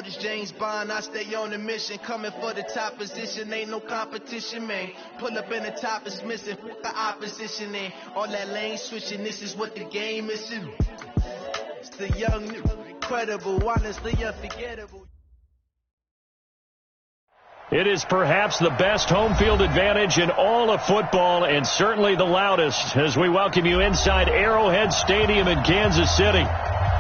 world is James Bond. I stay on a mission, coming for the top position. Ain't no competition, man. Pull up in the top is missing. The opposition in all that lane switching. This is what the game is. It's the young, incredible, honestly unforgettable. It is perhaps the best home field advantage in all of football, and certainly the loudest, as we welcome you inside Arrowhead Stadium in Kansas City.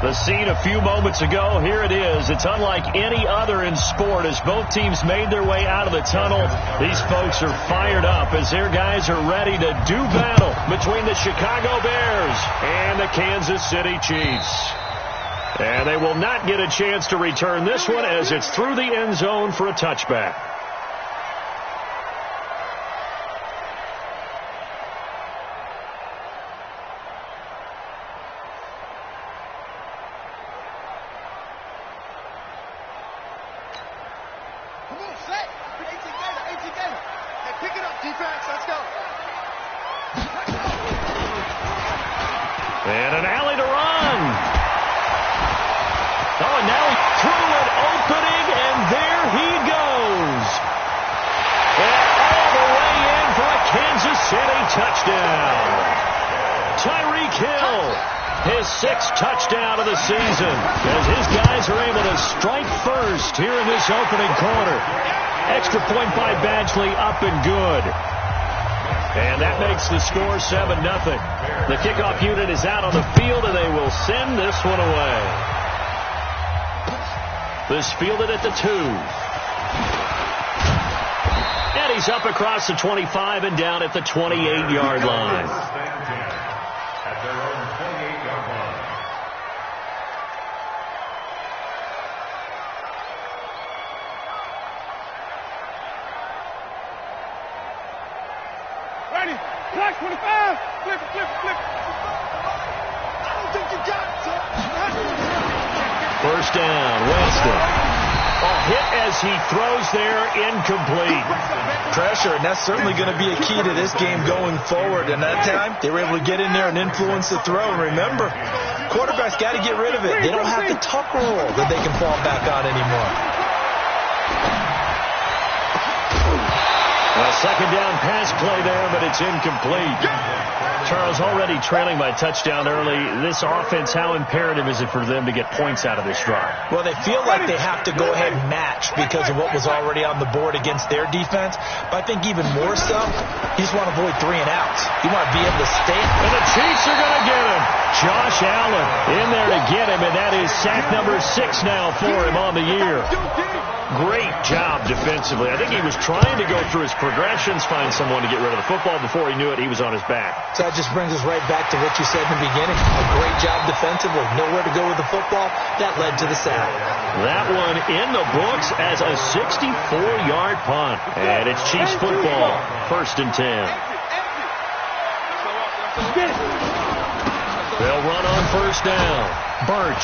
The scene a few moments ago, here it is. It's unlike any other in sport as both teams made their way out of the tunnel. These folks are fired up as their guys are ready to do battle between the Chicago Bears and the Kansas City Chiefs. And they will not get a chance to return this one as it's through the end zone for a touchback. And an alley to run. Oh, and now through an opening, and there he goes. And all the way in for a Kansas City touchdown. Tyreek Hill, his 6th touchdown of the season, as his guys are able to strike first here in this opening quarter. Extra point by Badgley, up and good. And that makes the score 7-0. The kickoff unit is out on the field, and they will send this one away. This fielded at the 2. And he's up across the 25 and down at the 28-yard line. At their own 28-yard line. Ready, flash 25, flip it. I don't think you got it, son. First down, Weston. A hit as he throws there, incomplete. Pressure, and that's certainly going to be a key to this game going forward. And that time, they were able to get in there and influence the throw. And remember, quarterbacks got to get rid of it. They don't have the tuck roll that they can fall back on anymore. A second down pass play there, but it's incomplete. Charles, already trailing by touchdown early. This offense, how imperative is it for them to get points out of this drive? Well, they feel like they have to go ahead and match because of what was already on the board against their defense. But I think even more so, you just want to avoid 3 and outs. You want to be able to stay. And the Chiefs are going to get him. Josh Allen in there to get him, and that is sack number 6 now for him on the year. Great job defensively. I think he was trying to go through his progressions, find someone to get rid of the football. Before he knew it, he was on his back. So that just brings us right back to what you said in the beginning. A great job defensively. Nowhere to go with the football. That led to the sack. That one in the books as a 64-yard punt. And it's Chiefs football. 1st and 10. They'll run on first down. Birch.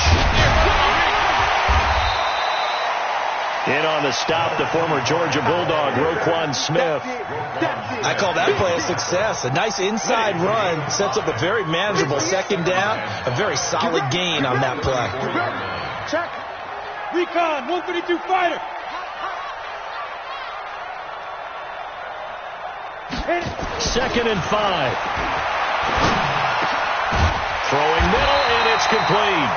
In on the stop, the former Georgia Bulldog, Roquan Smith. I call that play a success. A nice inside run sets up a very manageable 2nd down. A very solid gain on that play. Check. Recon, 152 fighter. 2nd and 5. Throwing middle, and it's complete.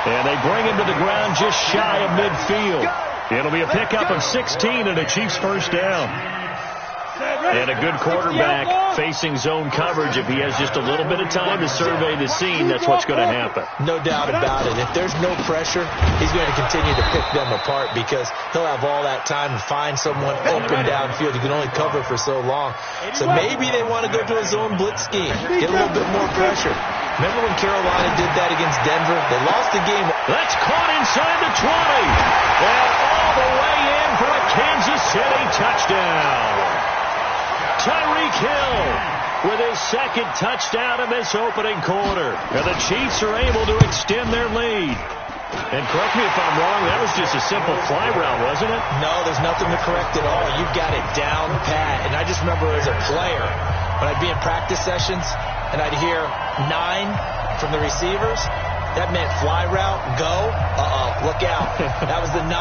And they bring him to the ground just shy of midfield. It'll be a pickup of 16 and a Chiefs first down. And a good quarterback facing zone coverage. If he has just a little bit of time to survey the scene, that's what's going to happen. No doubt about it. If there's no pressure, he's going to continue to pick them apart because he'll have all that time to find someone open downfield. He can only cover for so long. So maybe they want to go to a zone blitz scheme, get a little bit more pressure. Remember when Carolina did that against Denver? They lost the game. That's caught inside the 20. And all the way in for a Kansas City touchdown. Tyreek Hill with his 2nd touchdown in this opening quarter. And the Chiefs are able to extend their lead. And correct me if I'm wrong, that was just a simple fly route, wasn't it? No, there's nothing to correct at all. You've got it down pat. And I just remember as a player, when I'd be in practice sessions and I'd hear 9 from the receivers, That meant fly route, go, look out. That was the 9,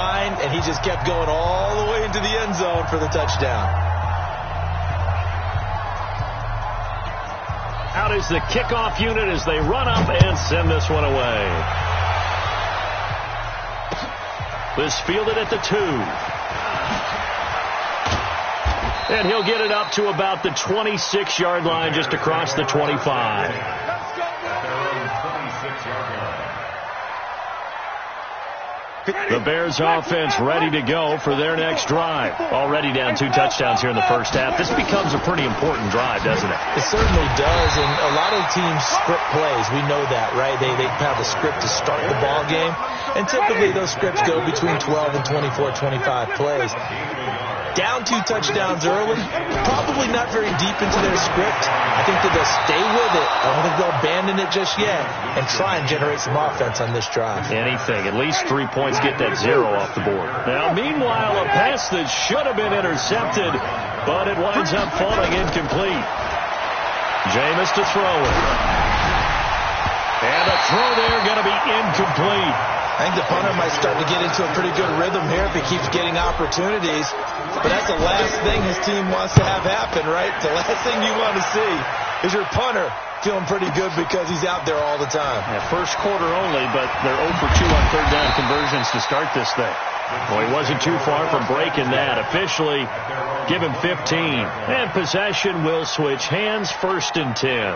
and he just kept going all the way into the end zone for the touchdown. Out is the kickoff unit as they run up and send this one away. This fielded at the 2. And he'll get it up to about the 26-yard line, just across the 25. The Bears offense ready to go for their next drive. Already down 2 touchdowns here in the first half. This becomes a pretty important drive, doesn't it? It certainly does, and a lot of teams script plays. We know that, right? They have a script to start the ball game, and typically those scripts go between 12 and 24, 25 plays. Down 2 touchdowns early, probably not very deep into their script. I think that they'll stay with it. I don't think they'll abandon it just yet and try and generate some offense on this drive. Anything. At least 3 points, get that 0 off the board. Now, meanwhile, a pass that should have been intercepted, but it winds up falling incomplete. Jameis to throw it. And a throw there going to be incomplete. I think the punter might start to get into a pretty good rhythm here if he keeps getting opportunities. But that's the last thing his team wants to have happen, right? The last thing you want to see is your punter feeling pretty good because he's out there all the time. Yeah, first quarter only, but they're 0 for 2 on third down conversions to start this thing. Well, he wasn't too far from breaking that. Officially, give him 15. And possession will switch hands, 1st and 10.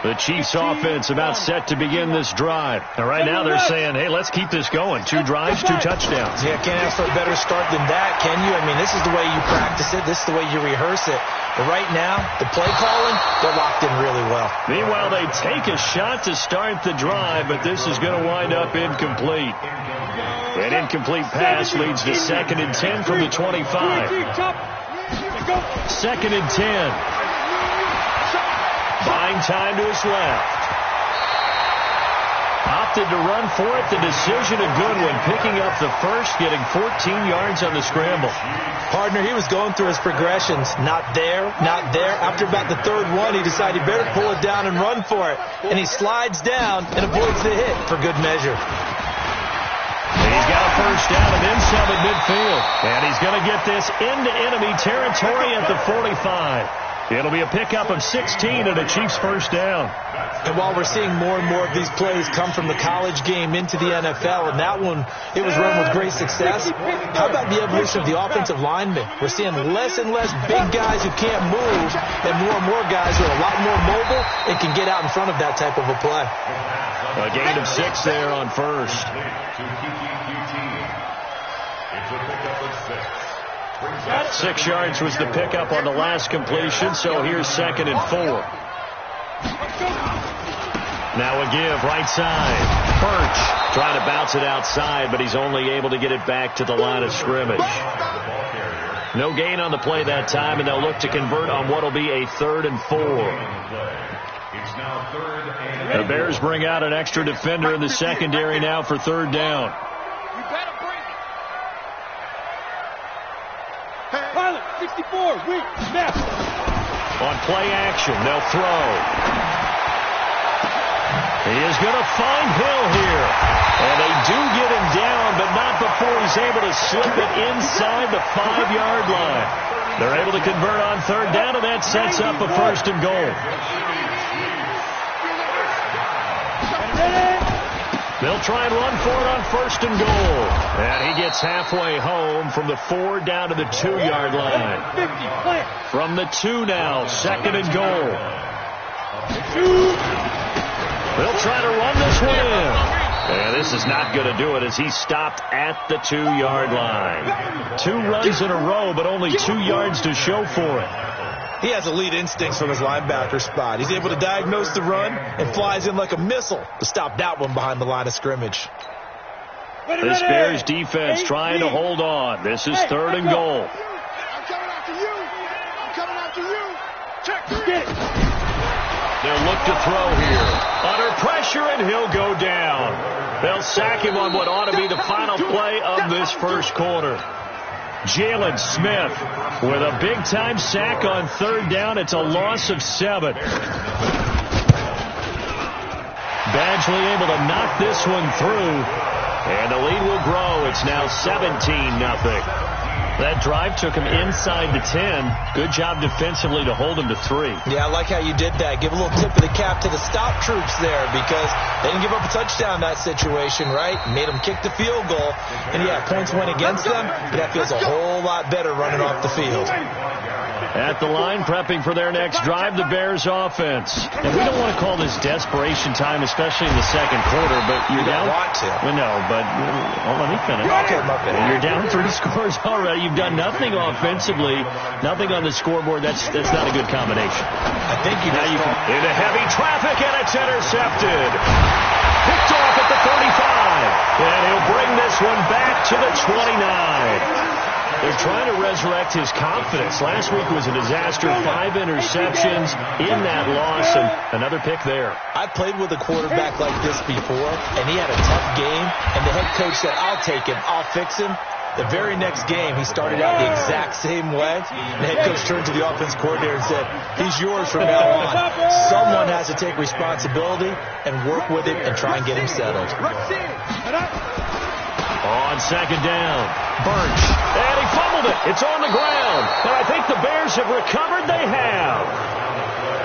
The Chiefs offense about set to begin this drive. And right now they're saying, hey, let's keep this going. 2 drives, 2 touchdowns. Yeah, can't ask for a better start than that, can you? I mean, this is the way you practice it. This is the way you rehearse it. But right now, the play calling, they're locked in really well. Meanwhile, they take a shot to start the drive, but this is going to wind up incomplete. An incomplete pass leads to 2nd and 10 from the 25. 2nd and 10. Buying time to his left. Opted to run for it. The decision a good one. Picking up the first, getting 14 yards on the scramble. Partner, he was going through his progressions. Not there, not there. After about the 3rd one, he decided he better pull it down and run for it. And he slides down and avoids the hit for good measure. He's got a first down and then some at midfield. And he's going to get this into enemy territory at the 45. It'll be a pickup of 16 and a Chiefs first down. And while we're seeing more and more of these plays come from the college game into the NFL, and that one, it was run with great success, how about the evolution of the offensive linemen? We're seeing less and less big guys who can't move and more guys who are a lot more mobile and can get out in front of that type of a play. A gain of 6 there on first. It's a pickup of 6. 6 yards was the pickup on the last completion, so here's 2nd and 4. Now a give, right side. Birch trying to bounce it outside, but he's only able to get it back to the line of scrimmage. No gain on the play that time, and they'll look to convert on what will be a 3rd and 4. The Bears bring out an extra defender in the secondary now for 3rd down. Pilot, 64, weak, snap. On play action, they'll throw. He is going to find Hill here. And they do get him down, but not before he's able to slip it inside the 5-yard line. They're able to convert on 3rd down, and that sets up a 1st and goal. They'll try and run for it on 1st and goal. And he gets halfway home from the 4 down to the 2-yard line. From the 2 now, 2nd and goal. They'll try to run this one in. And this is not going to do it as he stopped at the 2-yard line. 2 runs in a row, but only 2 yards to show for it. He has elite instincts from his linebacker spot. He's able to diagnose the run and flies in like a missile to stop that one behind the line of scrimmage. This Bears defense trying to hold on. This is 3rd and goal. I'm coming after you. I'm coming after you. Check. Get it. They'll look to throw here. Under pressure, and he'll go down. They'll sack him on what ought to be the final play of this first quarter. Jalen Smith with a big-time sack on 3rd down. It's a loss of 7. Badgley able to knock this one through. And the lead will grow. It's now 17-0. That drive took him inside the 10. Good job defensively to hold him to 3. Yeah, I like how you did that. Give a little tip of the cap to the stop troops there because they didn't give up a touchdown in that situation, right? Made them kick the field goal. And, yeah, points went against them. But that feels a whole lot better running off the field. At the line, prepping for their next drive, the Bears offense. And we don't want to call this desperation time, especially in the second quarter, but you're down. Want to. Well, no, but let me finish. Okay, my bad. You're down 3 scores already. You've done nothing offensively, nothing on the scoreboard. That's not a good combination. I think you just into heavy traffic, and it's intercepted. Picked off at the 35. And he'll bring this one back to the 29. They're trying to resurrect his confidence. Last week was a disaster. 5 interceptions in that loss, and another pick there. I played with a quarterback like this before, and he had a tough game, and the head coach said, I'll take him, I'll fix him. The very next game, he started out the exact same way. The head coach turned to the offense coordinator and said, he's yours from now on. Someone has to take responsibility and work with him and try and get him settled. On second down, Burch, and he fumbled it. It's on the ground, and I think the Bears have recovered. They have.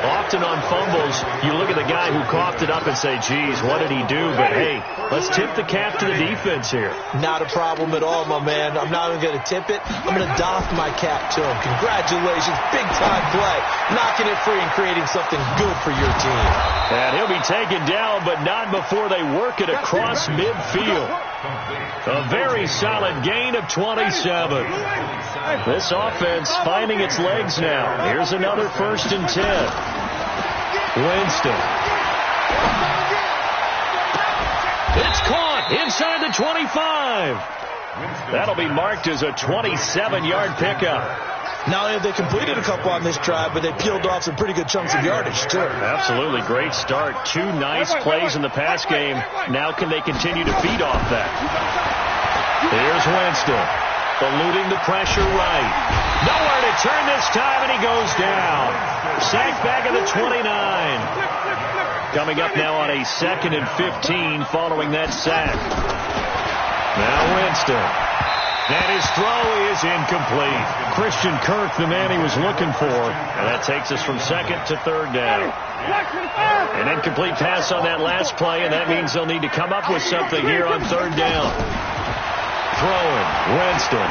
Often on fumbles, you look at the guy who coughed it up and say, geez, what did he do? But, hey, let's tip the cap to the defense here. Not a problem at all, my man. I'm not even going to tip it. I'm going to doff my cap to him. Congratulations. Big-time play. Knocking it free and creating something good for your team. And he'll be taken down, but not before they work it across midfield. A very solid gain of 27. This offense finding its legs now. Here's another 1st and 10. Winston. It's caught inside the 25. That'll be marked as a 27-yard pickup. Not only have they completed a couple on this drive, but they peeled off some pretty good chunks of yardage, too. Absolutely. Great start. 2 nice plays in the pass game. Now can they continue to feed off that? Here's Winston. Eluding the pressure right. Nowhere to turn this time, and he goes down. Sacked back at the 29. Coming up now on a 2nd and 15 following that sack. Now Winston. And his throw is incomplete. Christian Kirk, the man he was looking for. And that takes us from 2nd to 3rd down. An incomplete pass on that last play, and that means they'll need to come up with something here on 3rd down. Throwing, Winston.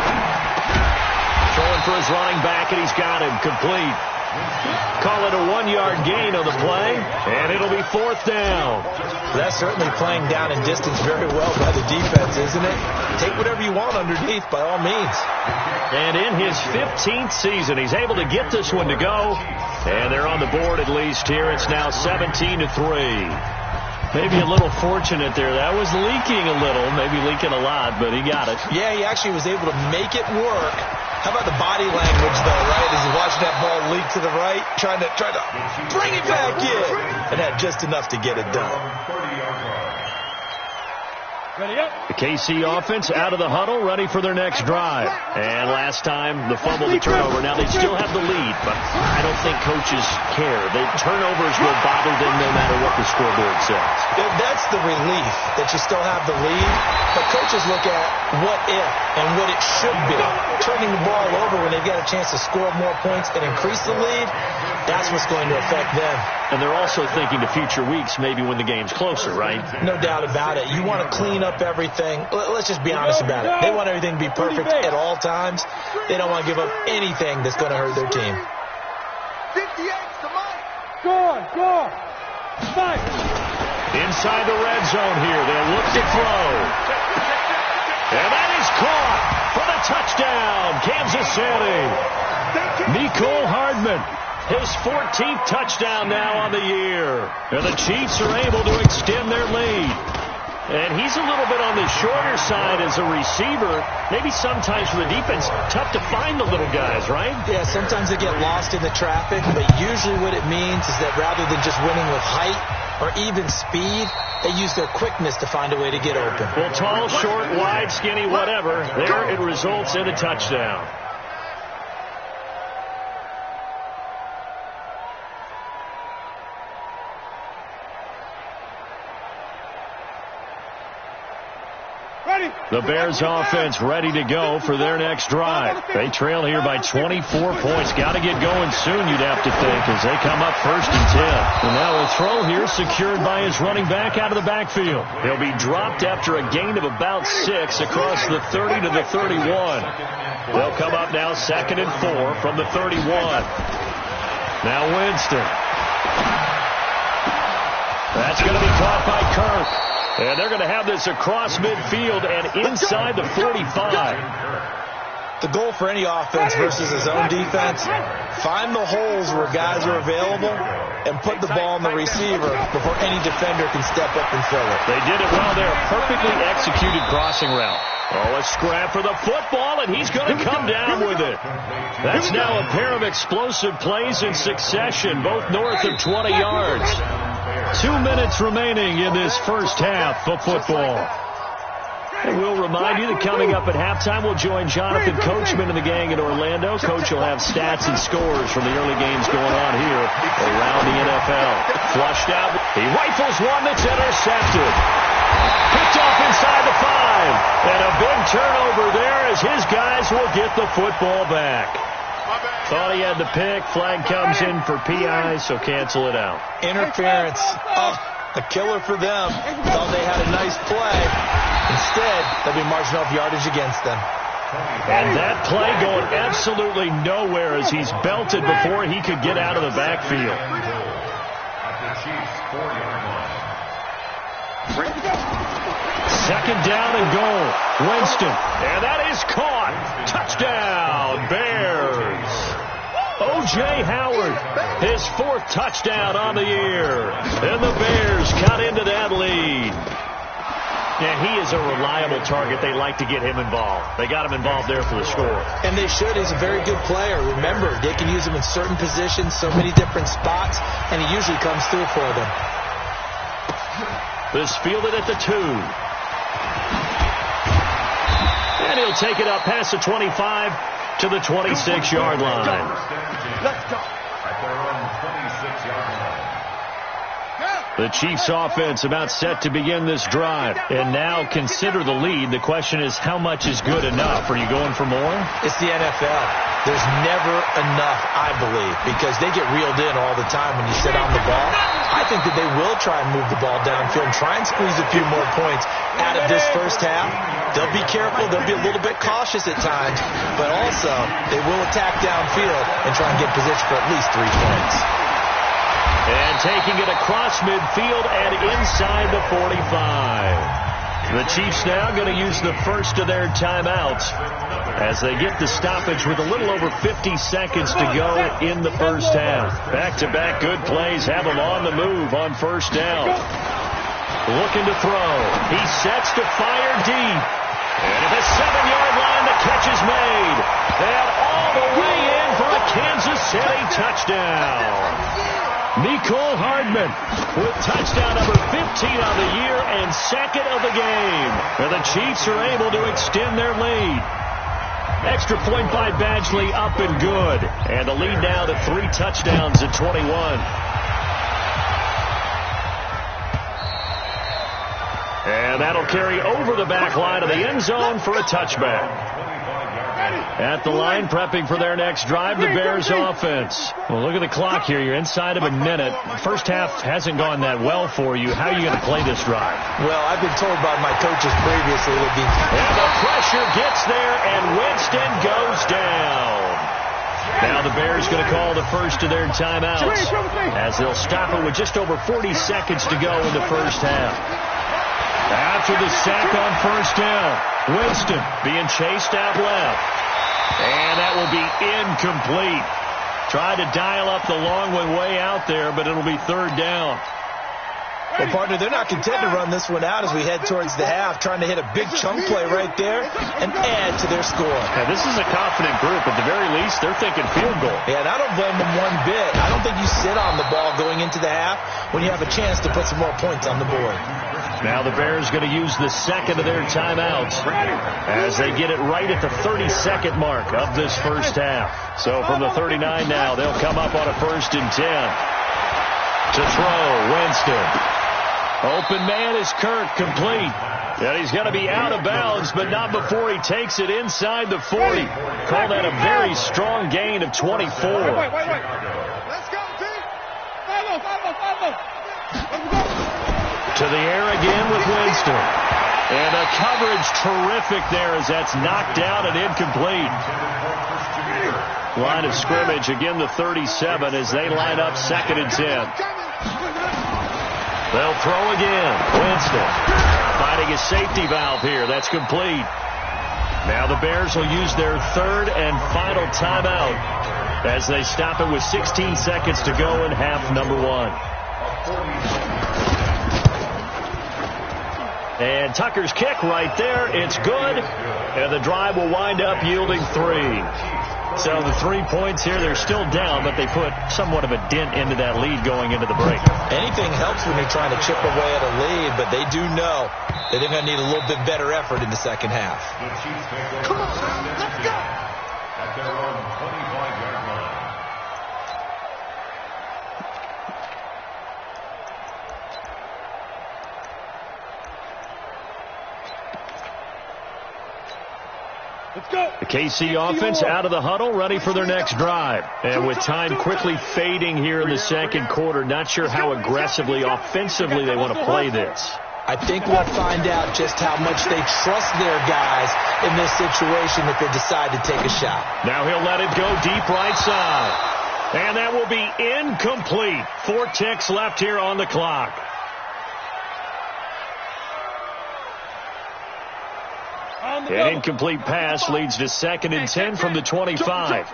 Throwing for his running back, and he's got him complete. Call it a 1-yard gain on the play, and it'll be 4th down. That's certainly playing down in distance very well by the defense, isn't it? Take whatever you want underneath, by all means. And in his 15th season, he's able to get this one to go. And they're on the board at least here. It's now 17-3. Maybe a little fortunate there. That was leaking a little, maybe leaking a lot, but he got it. Yeah, he actually was able to make it work. How about the body language, though, right? As he watched that ball leak to the right, trying to bring it back in. And had just enough to get it done. The KC offense out of the huddle, ready for their next drive. And last time, the fumble, the turnover. Now, they still have the lead, but I don't think coaches care. The turnovers will bother them no matter what the scoreboard says. That's the relief, that you still have the lead. But coaches look at what if and what it should be. Turning the ball over when they've got a chance to score more points and increase the lead, that's what's going to affect them. And they're also thinking to future weeks, maybe when the game's closer, right? No doubt about it. You want to clean up everything. Let's just be honest about it. They want everything to be perfect at all times. They don't want to give up anything that's going to hurt their team. 58's the mark. Go on. Fight. Inside the red zone here. They'll look to throw. And that is caught for the touchdown, Kansas City. Mecole Hardman. His 14th touchdown now on the year. And the Chiefs are able to extend their lead. And he's a little bit on the shorter side as a receiver. Maybe sometimes for the defense, tough to find the little guys, right? Yeah, sometimes they get lost in the traffic, but usually what it means is that rather than just winning with height or even speed, they use their quickness to find a way to get open. Well, tall, short, wide, skinny, whatever, there it results in a touchdown. The Bears offense ready to go for their next drive. They trail here by 24 points. Got to get going soon, you'd have to think, as they come up 1st and 10. And now a throw here secured by his running back out of the backfield. He'll be dropped after a gain of about 6 across the 30 to the 31. They'll come up now 2nd and 4 from the 31. Now Winston. That's going to be caught by Kirk. And they're going to have this across midfield and inside the 45. The goal for any offense versus his own defense, find the holes where guys are available and put the ball on the receiver before any defender can step up and fill it. They did it well there. Perfectly executed crossing route. Oh, a scrap for the football, and he's going to come down with it. That's now a pair of explosive plays in succession, both north of 20 yards. 2 minutes remaining in this first half of football. And we'll remind you that coming up at halftime, we'll join Jonathan Coachman and the gang in Orlando. Coach will have stats and scores from the early games going on here around the NFL. Flushed out. He rifles one that's intercepted. Picked off inside the 5. And a big turnover there as his guys will get the football back. Thought he had the pick. Flag comes in for PI, so cancel it out. Interference. Oh, a killer for them. Thought they had a nice play. Instead, there'll be marginal yardage against them. And that play going absolutely nowhere as he's belted before he could get out of the backfield. Second down and goal. Winston. And that is caught. Touchdown, Bears. O.J. Howard, his 4th touchdown on the year. And the Bears cut into that lead. Yeah, he is a reliable target. They like to get him involved. They got him involved there for the score. And they should. He's a very good player. Remember, they can use him in certain positions, so many different spots, and he usually comes through for them. This fielded at the 2. And he'll take it up past the 25 to the 26-yard line. Let's go. At their own 26-yard line. The Chiefs offense about set to begin this drive. And now consider the lead. The question is, how much is good enough? Are you going for more? It's the NFL. There's never enough, I believe, because they get reeled in all the time when you sit on the ball. I think that they will try and move the ball downfield and try and squeeze a few more points out of this first half. They'll be careful. They'll be a little bit cautious at times, but also they will attack downfield and try and get position for at least 3 points. And taking it across midfield and inside the 45. The Chiefs now going to use the first of their timeouts as they get the stoppage with a little over 50 seconds to go in the first half. Back-to-back good plays have them on the move on first down. Looking to throw. He sets to fire deep. And at the 7-yard line, the catch is made. And all the way in for a Kansas City touchdown. Mecole Hardman with touchdown number 15 on the year and 2nd of the game. And the Chiefs are able to extend their lead. Extra point by Badgley up and good. And the lead now to 3 touchdowns at 21. And that'll carry over the back line of the end zone for a touchback. At the line, prepping for their next drive, the Bears offense. Well, look at the clock here. You're inside of a minute. First half hasn't gone that well for you. How are you going to play this drive? Well, I've been told by my coaches previously that And the pressure gets there, and Winston goes down. Now the Bears going to call the first of their timeouts as they'll stop it with just over 40 seconds to go in the first half. After the sack on first down, Winston being chased out left. And that will be incomplete. Tried to dial up the long one way out there, but it'll be 3rd down. Well, partner, they're not content to run this one out as we head towards the half, trying to hit a big chunk play right there and add to their score. Yeah, this is a confident group. At the very least, they're thinking field goal. Yeah, and I don't blame them one bit. I don't think you sit on the ball going into the half when you have a chance to put some more points on the board. Now the Bears going to use the second of their timeouts as they get it right at the 32nd mark of this first half. So from the 39 now, they'll come up on a 1st and 10. To throw, Winston. Open man is Kirk, complete. And he's going to be out of bounds, but not before he takes it inside the 40. Call that a very strong gain of 24. Let's go, team. Follow. To the air again with Winston. And a coverage terrific there as that's knocked down and incomplete. Line of scrimmage, again the 37 as they line up 2nd and 10. They'll throw again. Winston finding a safety valve here. That's complete. Now the Bears will use their 3rd and final timeout as they stop it with 16 seconds to go in half number 1. And Tucker's kick right there. It's good. And the drive will wind up yielding 3. So the 3 points here, they're still down, but they put somewhat of a dent into that lead going into the break. Anything helps when you're trying to chip away at a lead, but they do know that they're going to need a little bit better effort in the second half. Come on, let's go. At their own 25-yard line. Let's go. The KC offense out of the huddle, ready for their next drive. And with time quickly fading here in the second quarter, not sure how aggressively, offensively they want to play this. I think we'll find out just how much they trust their guys in this situation if they decide to take a shot. Now he'll let it go deep right side. And that will be incomplete. 4 ticks left here on the clock. An incomplete pass leads to 2nd and 10 from the 25.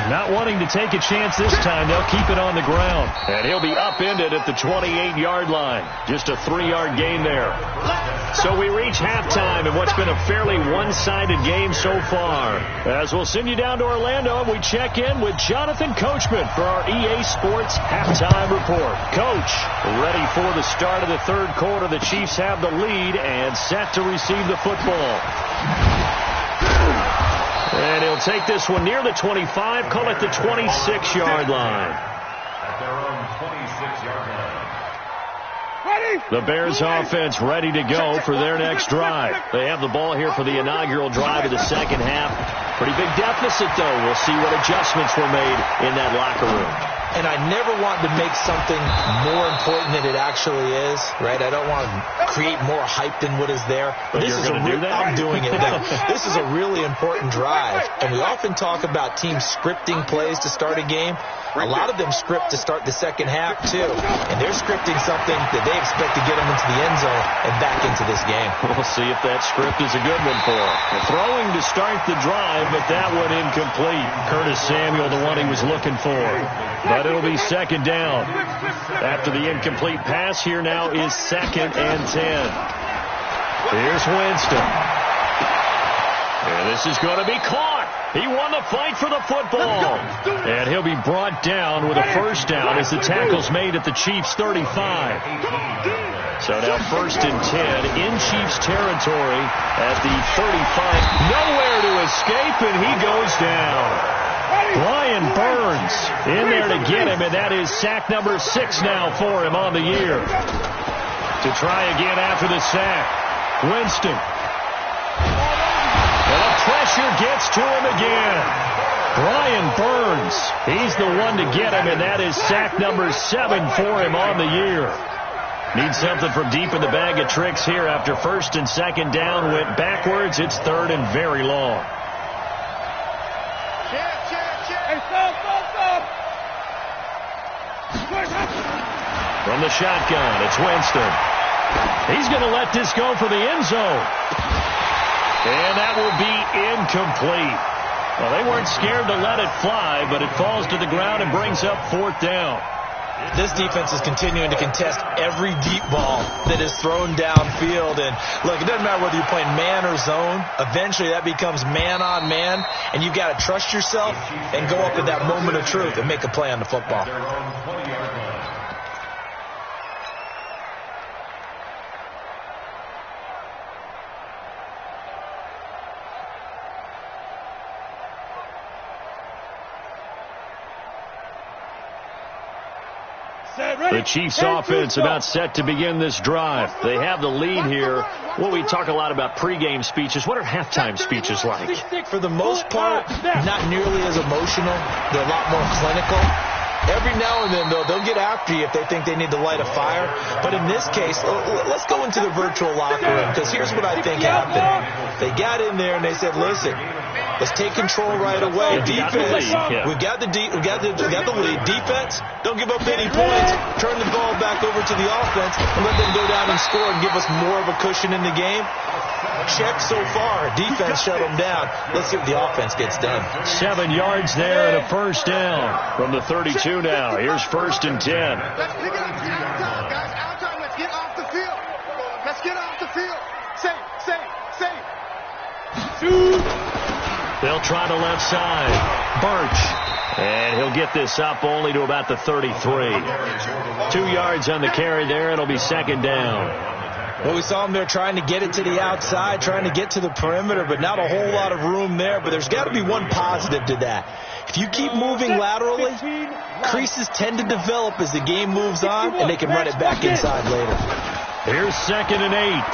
Not wanting to take a chance this time, they'll keep it on the ground. And he'll be upended at the 28-yard line. Just a 3-yard gain there. So we reach halftime in what's been a fairly one-sided game so far. As we'll send you down to Orlando, and we check in with Jonathan Coachman for our EA Sports Halftime Report. Coach, ready for the start of the 3rd quarter. The Chiefs have the lead and set to receive the football. And he'll take this one near the 25, call it the 26-yard line. At their own 26-yard line. The Bears offense ready to go for their next drive. They have the ball here for the inaugural drive of the second half. Pretty big deficit, though. We'll see what adjustments were made in that locker room. And I never want to make something more important than it actually is, right? I don't want to create more hype than what is there. But this is going to do that? I'm doing it now. This is a really important drive. And we often talk about teams scripting plays to start a game. A lot of them script to start the second half, too. And they're scripting something that they expect to get them into the end zone and back into this game. We'll see if that script is a good one for them. Throwing to start the drive, but that one incomplete. Curtis Samuel, the one he was looking for. But it'll be 2nd down. After the incomplete pass, here now is 2nd and 10. Here's Winston. And this is going to be caught. He won the fight for the football. And he'll be brought down with a 1st down as the tackle's made at the Chiefs' 35. So now 1st and 10 in Chiefs territory at the 35. Nowhere to escape, and he goes down. Brian Burns in there to get him, and that is sack number 6 now for him on the year. To try again after the sack. Winston. And the pressure gets to him again. Brian Burns, he's the one to get him, and that is sack number 7 for him on the year. Needs something from deep in the bag of tricks here after 1st and 2nd down. Went backwards. It's 3rd and very long. From the shotgun, it's Winston. He's going to let this go for the end zone. And that will be incomplete. Well, they weren't scared to let it fly, but it falls to the ground and brings up 4th down. This defense is continuing to contest every deep ball that is thrown downfield. And, look, it doesn't matter whether you're playing man or zone. Eventually that becomes man on man, and you've got to trust yourself and go up at that moment of truth and make a play on the football. The Chiefs offense about set to begin this drive. They have the lead here. Well, we talk a lot about pregame speeches. What are halftime speeches like? For the most part, not nearly as emotional. They're a lot more clinical. Every now and then, though, they'll get after you if they think they need to light a fire. But in this case, let's go into the virtual locker room, because here's what I think happened. They got in there and they said, listen, let's take control right away. Defense, we've got the lead. Defense, don't give up any points. Turn the ball back over to the offense and let them go down and score and give us more of a cushion in the game. Check so far. Defense shut them down. Let's see what the offense gets done. 7 yards there and a first down from the 32 now. Here's 1st and 10. Let's pick it up. Outside, guys. Outside. Let's get off the field. Let's get off the field. Safe. They'll try the left side. Birch. And he'll get this up only to about the 33. 2 yards on the carry there. It'll be 2nd down. Well, we saw him there trying to get it to the outside, trying to get to the perimeter, but not a whole lot of room there. But there's got to be one positive to that. If you keep moving laterally, creases tend to develop as the game moves on, and they can run it back inside later. Here's 2nd and 8.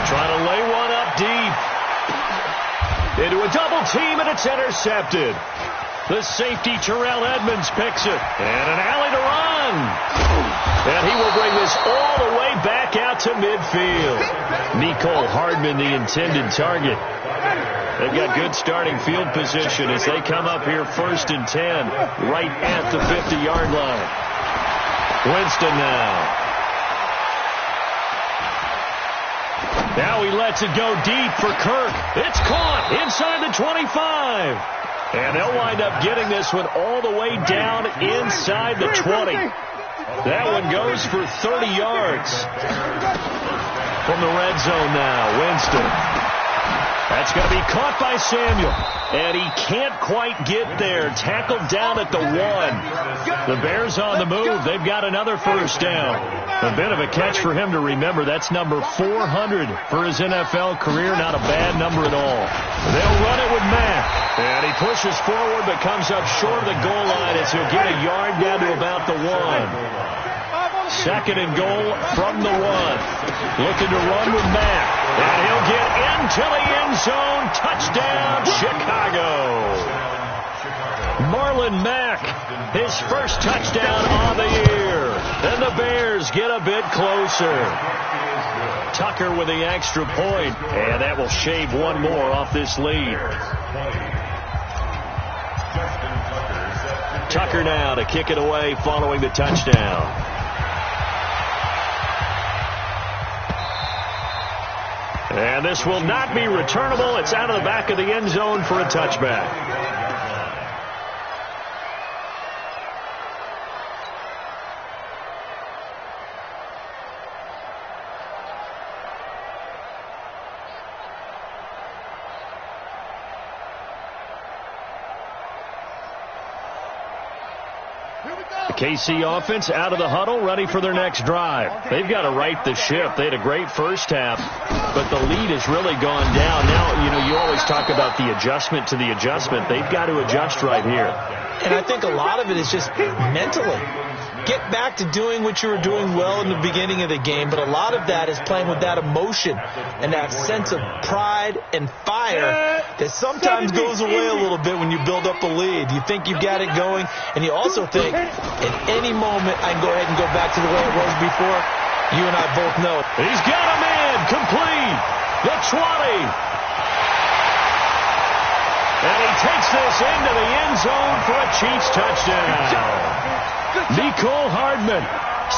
Trying to lay one up deep. Into a double team, and it's intercepted. The safety, Terrell Edmonds, picks it. And an alley to run. And he will bring this all the way back out to midfield. Mecole Hardman, the intended target. They've got good starting field position as they come up here 1st and 10, right at the 50-yard line. Winston now. Now he lets it go deep for Kirk. It's caught inside the 25. And they'll wind up getting this one all the way down inside the 20. That one goes for 30 yards. From the red zone now, Winston. That's going to be caught by Samuel. And he can't quite get there. Tackled down at the 1. The Bears on the move. They've got another first down. A bit of a catch for him to remember. That's number 400 for his NFL career. Not a bad number at all. They'll run it with Mack. And he pushes forward but comes up short of the goal line as he'll get a yard down to about the 1. 2nd and goal from the 1. Looking to run with Mack. And he'll get into the end zone. Touchdown, Chicago. Marlon Mack, his first touchdown on the year. And the Bears get a bit closer. Tucker with the extra point. And that will shave one more off this lead. Tucker now to kick it away following the touchdown. And this will not be returnable. It's out of the back of the end zone for a touchback. KC offense out of the huddle, ready for their next drive. They've got to right the ship. They had a great first half, but the lead has really gone down. Now, you always talk about the adjustment to the adjustment. They've got to adjust right here. And I think a lot of it is just mentally. Get back to doing what you were doing well in the beginning of the game, but a lot of that is playing with that emotion and that sense of pride and fire that sometimes goes away a little bit when you build up a lead. You think you've got it going, and you also think at any moment I can go ahead and go back to the way it was before. You and I both know. He's got a man complete. The 20. And he takes this into the end zone for a Chiefs touchdown. Mecole Hardman,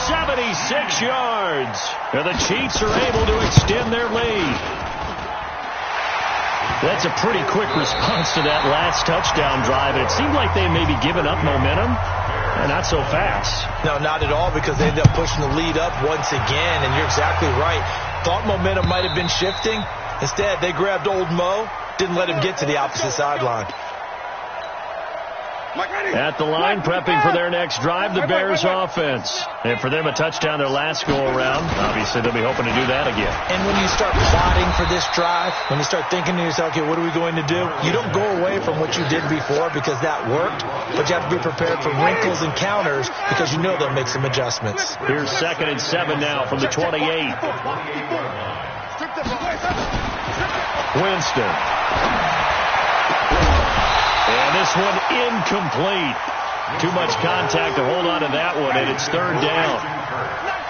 76 yards. And the Chiefs are able to extend their lead. That's a pretty quick response to that last touchdown drive. And it seemed like they may be giving up momentum. Not so fast. No, not at all, because they ended up pushing the lead up once again. And you're exactly right. Thought momentum might have been shifting. Instead, they grabbed old Mo, didn't let him get to the opposite sideline. At the line, prepping for their next drive, the Bears offense. And for them, a touchdown their last go-around. Obviously, they'll be hoping to do that again. And when you start plotting for this drive, when you start thinking to yourself, okay, what are we going to do? You don't go away from what you did before because that worked, but you have to be prepared for wrinkles and counters because you know they'll make some adjustments. Here's 2nd and 7 now from the 28. Winston. And this one incomplete. Too much contact to hold on to that one, and it's 3rd down.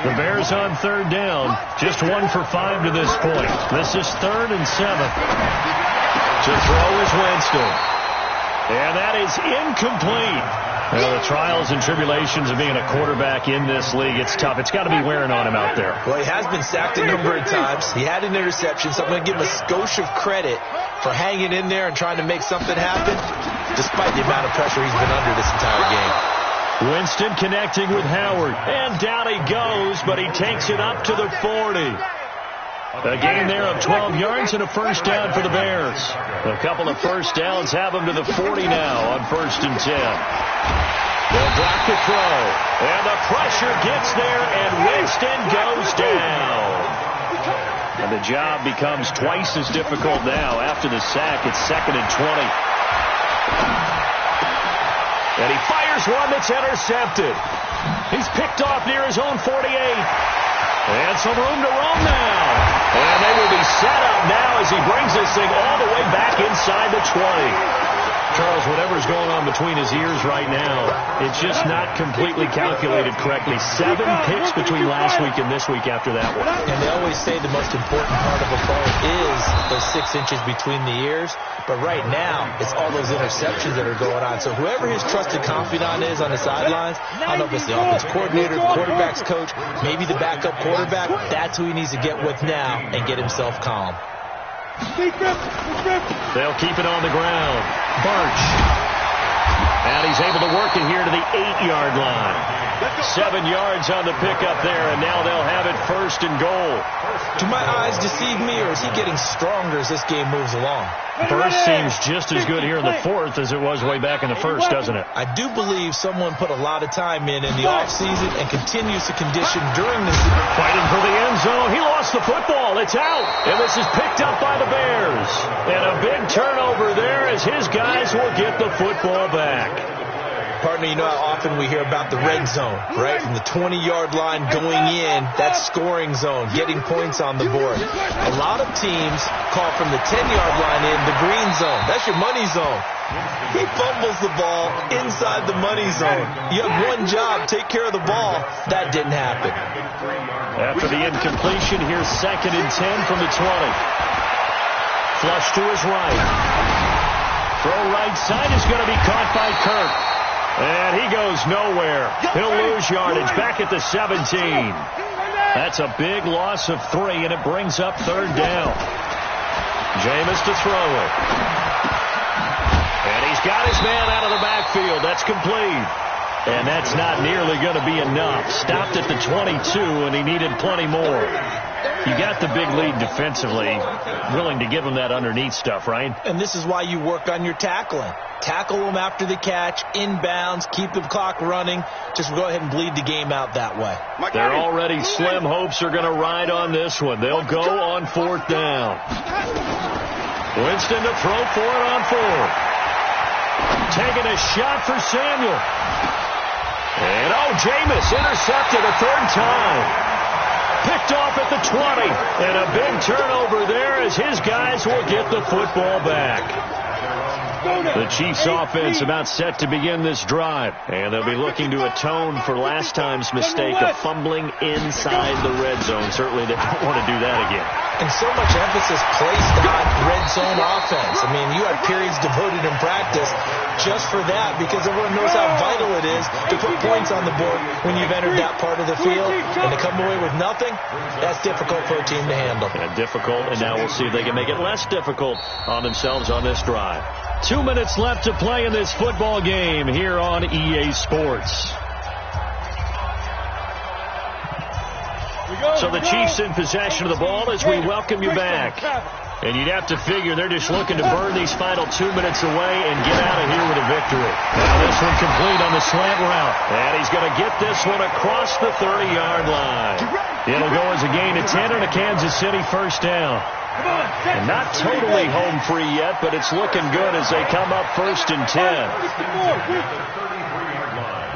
The Bears on 3rd down, just 1 for 5 to this point. This is 3rd and 7. To throw is Winston. And that is incomplete. Well, the trials and tribulations of being a quarterback in this league, it's tough. It's got to be wearing on him out there. Well, he has been sacked a number of times. He had an interception, so I'm going to give him a skosh of credit for hanging in there and trying to make something happen, despite the amount of pressure he's been under this entire game. Winston connecting with Howard, and down he goes, but he takes it up to the 40. A gain there of 12 yards and a 1st down for the Bears. A couple of 1st downs have them to the 40 now on 1st and 10. They'll block the throw, and the pressure gets there, and Winston goes down. And the job becomes twice as difficult now. After the sack, it's 2nd and 20. And he fires one that's intercepted. He's picked off near his own 48. And some room to roam now. And they will be set up now as he brings this thing all the way back inside the 20. Charles, whatever's going on between his ears right now, it's just not completely calculated correctly. 7 picks between last week and this week after that one. And they always say the most important part of a phone is those 6 inches between the ears. But right now, it's all those interceptions that are going on. So whoever his trusted confidant is on the sidelines, I don't know if it's the offense coordinator, the quarterback's coach, maybe the backup quarterback, that's who he needs to get with now and get himself calm. They'll keep it on the ground. Birch. And he's able to work it here to the 8-yard line. 7 yards on the pickup there, and now they'll have it 1st and goal. Do my eyes deceive me, or is he getting stronger as this game moves along? Birch seems just as good here in the 4th as it was way back in the 1st, doesn't it? I do believe someone put a lot of time in the offseason and continues to condition during the season. Fighting for the end zone. He lost the football. It's out. And this is picked up by the Bears. And a big turnover there as his guys will get the football back. Partner, you know how often we hear about the red zone, right? From the 20-yard line going in, that scoring zone, getting points on the board. A lot of teams call from the 10-yard line in the green zone. That's your money zone. He fumbles the ball inside the money zone. You have one job, take care of the ball. That didn't happen. After the incompletion, here's 2nd and 10 from the 20. Flush to his right. Throw right side is going to be caught by Kirk. And he goes nowhere. He'll lose yardage back at the 17. That's a big loss of 3, and it brings up 3rd down. Jameis to throw it. And he's got his man out of the backfield. That's complete. And that's not nearly going to be enough. Stopped at the 22, and he needed plenty more. You got the big lead defensively, willing to give him that underneath stuff, right? And this is why you work on your tackling. Tackle them after the catch, inbounds, keep the clock running. Just go ahead and bleed the game out that way. Their already slim hopes are going to ride on this one. They'll go on 4th down. Winston to throw for it on 4th. Taking a shot for Samuel. And Jameis intercepted a 3rd time. Picked off at the 20. And a big turnover there as his guys will get the football back. The Chiefs offense about set to begin this drive. And they'll be looking to atone for last time's mistake of fumbling inside the red zone. Certainly they don't want to do that again. And so much emphasis placed on red zone offense. I mean, you had periods devoted in practice just for that because everyone knows how vital it is to put points on the board when you've entered that part of the field. And to come away with nothing, that's difficult for a team to handle. And difficult, and now we'll see if they can make it less difficult on themselves on this drive. 2 minutes left to play in this football game here on EA Sports. So the Chiefs in possession of the ball as we welcome you back. And you'd have to figure they're just looking to burn these final 2 minutes away and get out of here with a victory. Now this one complete on the slant route. And he's going to get this one across the 30-yard line. It'll go as a gain of 10 on a Kansas City first down. And not totally home free yet, but it's looking good as they come up 1st and 10.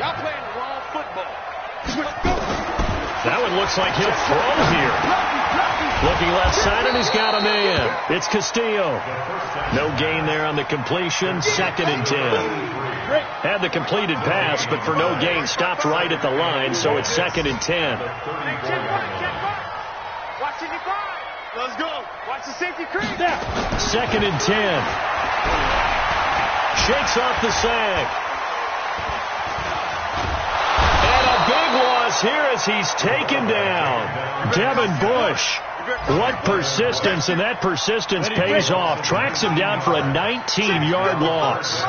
Y'all playing the wrong football. That one looks like he'll throw here. Looking left side, and he's got a man. It's Castillo. No gain there on the completion. 2nd and 10. Had the completed pass, but for no gain, stopped right at the line, so it's 2nd and 10. Watch 55. Let's go. Watch the safety creep. 2nd and 10. Shakes off the sack. And a big loss here as he's taken down. Devin Bush. What persistence, and that persistence pays off. Tracks him down for a 19-yard loss.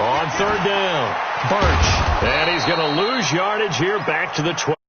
On 3rd down, Burch. And he's going to lose yardage here back to the 12.